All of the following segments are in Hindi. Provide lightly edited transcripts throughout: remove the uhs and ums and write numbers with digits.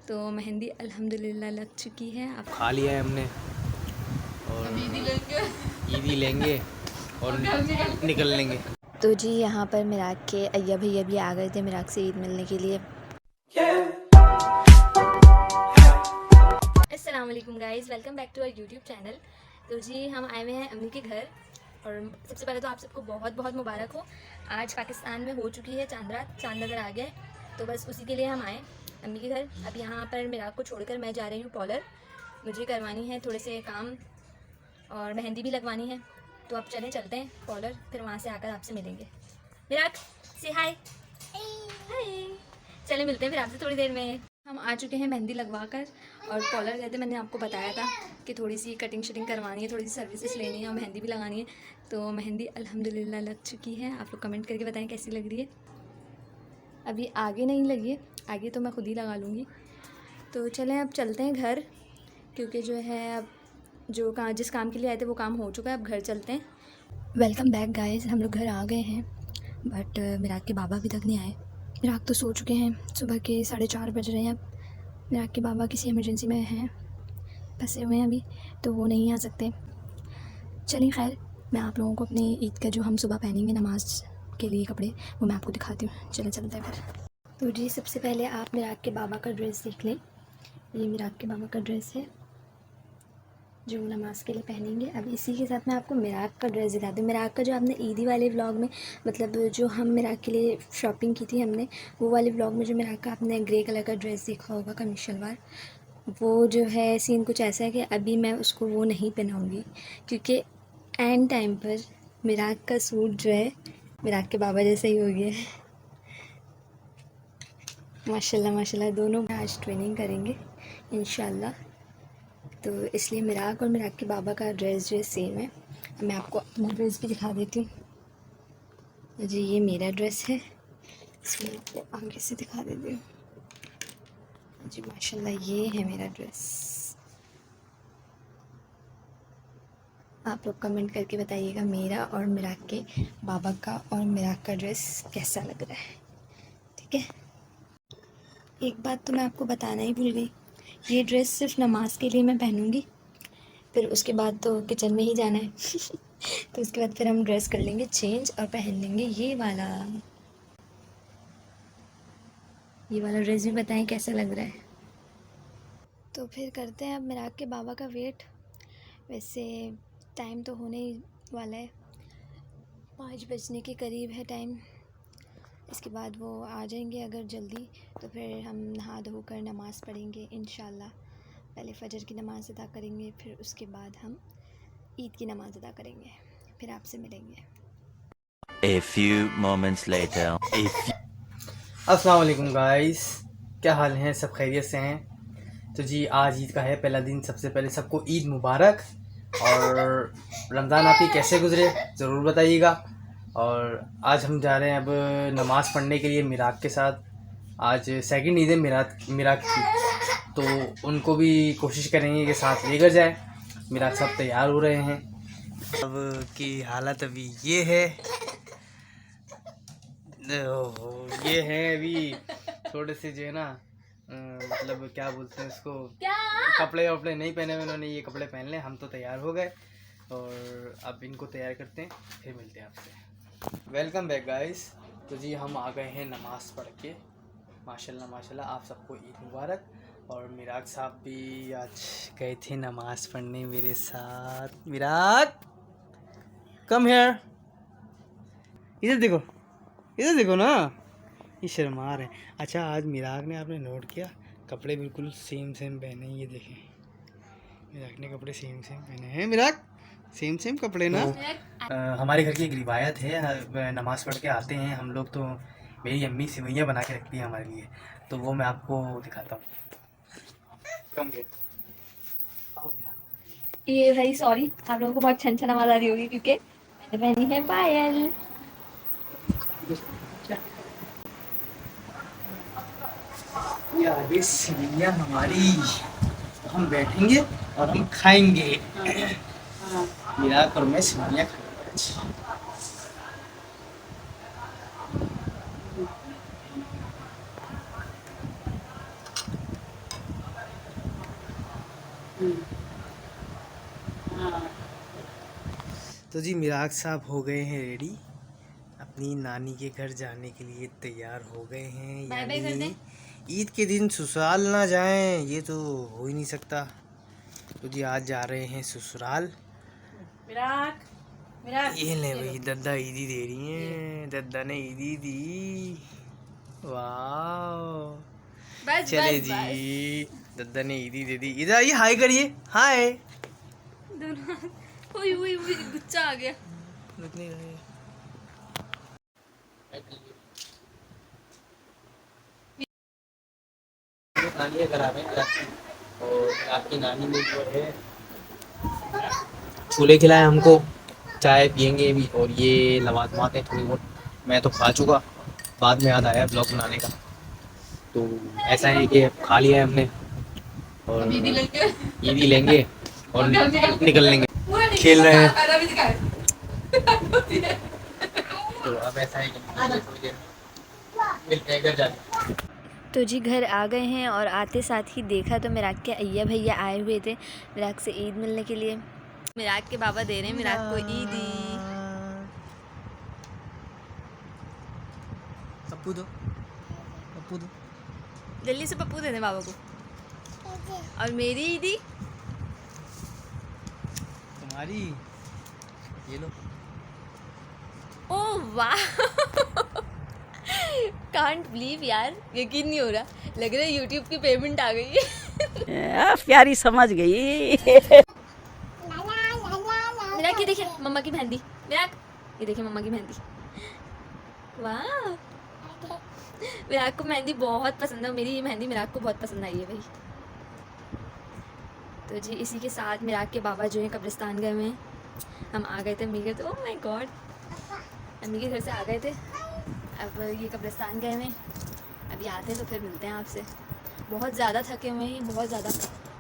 तो मेहंदी अल्हम्दुलिल्लाह लग चुकी है। अब खा लिया है हमने और ईदी लेंगे और निकल लेंगे। तो जी यहाँ पर मिराक के अय्या भैया भी आ गए थे मिराक से ईद मिलने के लिए। अस्सलाम वालेकुम guys, welcome back to our YouTube channel. तो जी हम आए हुए हैं अम्मी के घर और सबसे पहले तो आप सबको बहुत बहुत मुबारक हो। आज पाकिस्तान में हो चुकी है चांद रात, चांद नज़र आ गया है। तो बस उसी के लिए हम आए अम्मी के घर। अब यहाँ पर मिराक को छोड़कर मैं जा रही हूँ पॉलर। मुझे करवानी है थोड़े से काम और मेहंदी भी लगवानी है। तो अब चलते हैं पॉलर, फिर वहाँ से आकर आपसे मिलेंगे। मिराक से हाय। हाय, चले मिलते हैं फिर आपसे थोड़ी देर में। हम आ चुके हैं मेहंदी लगवा कर और पॉलर गए थे। मैंने आपको बताया था कि थोड़ी सी कटिंग शटिंग करवानी है, थोड़ी सी सर्विसेज लेनी है और मेहंदी भी लगानी है। तो मेहंदी अल्हम्दुलिल्लाह लग चुकी है। आप लोग कमेंट करके बताएं कैसी लग रही है। अभी आगे नहीं लगी है, आगे तो मैं खुद ही लगा लूँगी। तो चलें अब चलते हैं घर, क्योंकि जो है अब जो जिस काम के लिए आए थे वो काम हो चुका है। अब घर चलते हैं। वेलकम बैक गाइस, हम लोग घर आ गए हैं बट मिराक के बाबा अभी तक नहीं आए। मिराक तो सो चुके हैं, सुबह के 4:30 बज रहे हैं। अब मिराक के बाबा किसी इमरजेंसी में हैं, फंसे हुए हैं अभी, तो वो नहीं आ सकते। चलिए खैर, मैं आप लोगों को अपनी ईद का जो हम सुबह पहनेंगे नमाज के लिए कपड़े, वो मैं आपको दिखाती हूँ। चलते हैं फिर। तो जी सबसे पहले आप मिराक के बाबा का ड्रेस देख लें। ये मिराक के बाबा का ड्रेस है जो नमाज के लिए पहनेंगे। अब इसी के साथ मैं आपको मिराक का ड्रेस दिखाती हूँ। मिराक का जो आपने ईदी वाले व्लॉग में, मतलब जो हम मिराक के लिए शॉपिंग की थी हमने, वो वाले व्लॉग में जो मिराक का आपने ग्रे कलर का ड्रेस देखा होगा कमीज शलवार, वो जो है सीन कुछ ऐसा है कि अभी मैं उसको वो नहीं पहनाऊँगी, क्योंकि एंड टाइम पर मिराक का सूट जो है मिराक के बाबा जैसा ही हो गया है। माशाल्लाह माशाल्लाह, दोनों आज ट्रेनिंग करेंगे इंशाल्लाह। तो इसलिए मिराक और मिराक के बाबा का ड्रेस जो सेम है। अब मैं आपको अपना ड्रेस भी दिखा देती हूँ। जी ये मेरा ड्रेस है, इसमें आपको आगे से दिखा देती हूँ। जी माशाल्लाह ये है मेरा ड्रेस। आप लोग कमेंट करके बताइएगा मेरा और मिराक के बाबा का और मिराक का ड्रेस कैसा लग रहा है, ठीक है। एक बात तो मैं आपको बताना ही भूल गई, ये ड्रेस सिर्फ नमाज के लिए मैं पहनूंगी, फिर उसके बाद तो किचन में ही जाना है। तो उसके बाद फिर हम ड्रेस कर लेंगे चेंज और पहन लेंगे ये वाला ड्रेस भी बताएं कैसा लग रहा है। तो फिर करते हैं अब मिराक के बाबा का वेट। वैसे टाइम तो होने ही वाला है, 5 बजने के करीब है टाइम। इसके बाद वो आ जाएंगे अगर जल्दी, तो फिर हम नहा धो कर नमाज़ पढ़ेंगे इंशाल्लाह। पहले फ़जर की नमाज़ अदा करेंगे, फिर उसके बाद हम ईद की नमाज़ अदा करेंगे, फिर आपसे मिलेंगे। A few moments later. अस्सलाम वालेकुम गाइस, क्या हाल हैं? सब खैरियत से हैं? तो जी आज ईद का है पहला दिन। सबसे पहले सबको ईद मुबारक। और रमज़ान आपकी कैसे गुजरे ज़रूर बताइएगा। और आज हम जा रहे हैं अब नमाज़ पढ़ने के लिए मिराक के साथ। आज सेकंड ईद है मिराक की, तो उनको भी कोशिश करेंगे कि साथ लेकर जाए। मिराक सब तैयार हो रहे हैं। अब की हालत अभी ये है, ये है अभी थोड़े से जो है ना, मतलब क्या बोलते हैं उसको, कपड़े वपड़े नहीं पहने हुए उन्होंने, ये कपड़े पहन ले। हम तो तैयार हो गए और अब इनको तैयार करते हैं, फिर मिलते हैं आपसे। Welcome back guys. तो जी हम आ गए हैं नमाज़ पढ़ के। माशाल्लाह माशाल्लाह, आप सबको ईद मुबारक। और मिराक साहब भी आज गए थे नमाज़ पढ़ने मेरे साथ। मिराक कम हियर, इधर देखो ना, ये शर्मा रहे हैं। अच्छा आज मिराक ने, आपने नोट किया, कपड़े बिल्कुल सेम पहने। ये देखें, मिराक ने कपड़े सेम पहने हैं। मिराक सेम कपड़े ना। हमारे घर की एक रिवायत है, नमाज़ पढ़ के आते हैं हम लोग, तो मेरी अम्मी सेवइयाँ बना के रखती है हमारे लिए, तो वो मैं आपको दिखाता हूँ। कम ये भाई सॉरी, आप लोगों को बहुत छन आवाज़ आ रही होगी क्योंकि मैंने पहनी है पायल। ये आगे सेवइयाँ हमारी, हम बैठेंगे और हम खाएंगे। मिराक और मैं सेवइयाँ खाएंगे। तो जी मिराग साहब हो गए हैं रेडी, अपनी नानी के घर जाने के लिए तैयार हो गए हैं। बाय बाय कर यानी ईद के दिन ससुराल ना जाएं ये तो हो ही नहीं सकता। तो जी आज जा रहे हैं ससुराल। ये ले भाई, दद्दा ईदी दे रही हैं, दद्दा ने ईदी दी। वाह, बस चले बस जी, दद्दा ने ईदी दे दी। इधर आइए, हाय करिए, हाय। दोनों हुई गुच्चा आ गया। नानी के घर आ गए और आपकी नानी ने जो है छोले खिलाए हमको, चाय पियेंगे भी और ये लवात माते थोड़ी बहुत। मैं तो खा चुका, बाद में याद आया ब्लॉग बनाने का। तो ऐसा है कि खा लिया है हमने और ईदी लेंगे और निकल लेंगे। खेल रहे हैं तो अब ऐसा है कि मिलते हैं घर जाके। तो जी घर आ गए हैं और आते साथ ही देखा तो मिराग के अय्या भैया आए हुए थे मिराग से ईद मिलने के लिए। मिराग के बाबा दे रहे हैं मिराग को ईदी। पप्पू दो, पप्पू दो। जल्दी से पप्पू दे दें बाबा को। और मेरी ईदी तुम्हारी, ये लो। ओह वाह, कांट बिलीव यार, यकीन नहीं हो रहा। लग रहा है यूट्यूब की पेमेंट आ गई है। प्यारी समझ गई। मिराग ये देखिए मम्मा की मेहंदी। मिराग ये देखिए मम्मा की मेहंदी। वाह, मिराग को मेहंदी बहुत पसंद है। मेरी ये मेहंदी मिराग को बहुत पसंद आई है भाई। तो जी इसी के साथ मिराग के बाबा जो है कब्रिस्तान गए हुए हैं। हम आ गए थे अम्मी के, तो ओह माय गॉड, अम्मी के घर से आ गए थे। अब ये कब्रिस्तान गए हुए हैं, अभी आते हैं तो फिर मिलते हैं आपसे। बहुत ज़्यादा थके हुए हैं, बहुत ज़्यादा,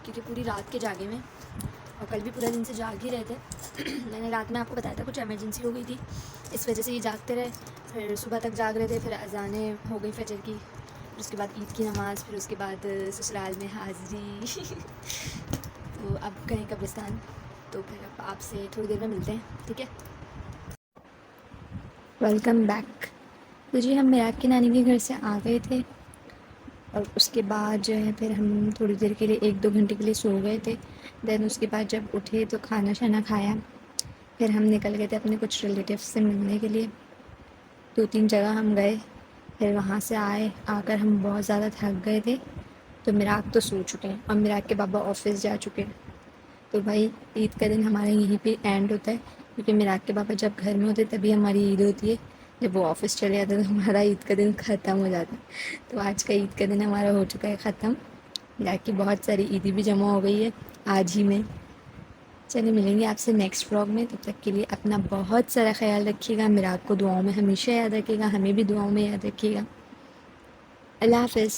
क्योंकि पूरी रात के जागे में और कल भी पूरा दिन से जाग ही रहे थे। मैंने रात में आपको बताया था कुछ इमरजेंसी हो गई थी, इस वजह से ये जागते रहे। फिर सुबह तक जाग रहे थे, फिर अजानें हो गई फजर की, फिर उसके बाद ईद की नमाज़, फिर उसके बाद ससुराल में हाज़िरी। तो अब गए कब्रिस्तान, तो फिर अब आपसे थोड़ी देर में मिलते हैं, ठीक है। Welcome back. तो जी हम मिराग की नानी के घर से आ गए थे और उसके बाद जो है फिर हम थोड़ी देर के लिए 1-2 घंटे के लिए सो गए थे। देन उसके बाद जब उठे तो खाना शाना खाया, फिर हम निकल गए थे अपने कुछ रिलेटिव्स से मिलने के लिए। 2-3 जगह हम गए, फिर वहाँ से आकर हम बहुत ज़्यादा थक गए थे। तो मिराग तो सो चुके हैं और मिराग के बाबा ऑफिस जा चुके हैं। तो भाई ईद का दिन हमारा यहीं पे एंड होता है, क्योंकि मिराग के पापा जब घर में होते तभी हमारी ईद होती है। जब वो ऑफिस चले जाते हैं तो हमारा ईद का दिन ख़त्म हो जाता है। तो आज का ईद का दिन हमारा हो चुका है ख़त्म। मिराग की बहुत सारी ईदी भी जमा हो गई है आज ही में। चलिए मिलेंगे आपसे नेक्स्ट व्लॉग में, तब तक के लिए अपना बहुत सारा ख्याल रखिएगा। मिराग को दुआओं में हमेशा याद रखिएगा, हमें भी दुआओं में याद रखिएगा। अल्लाह हाफ़िज़।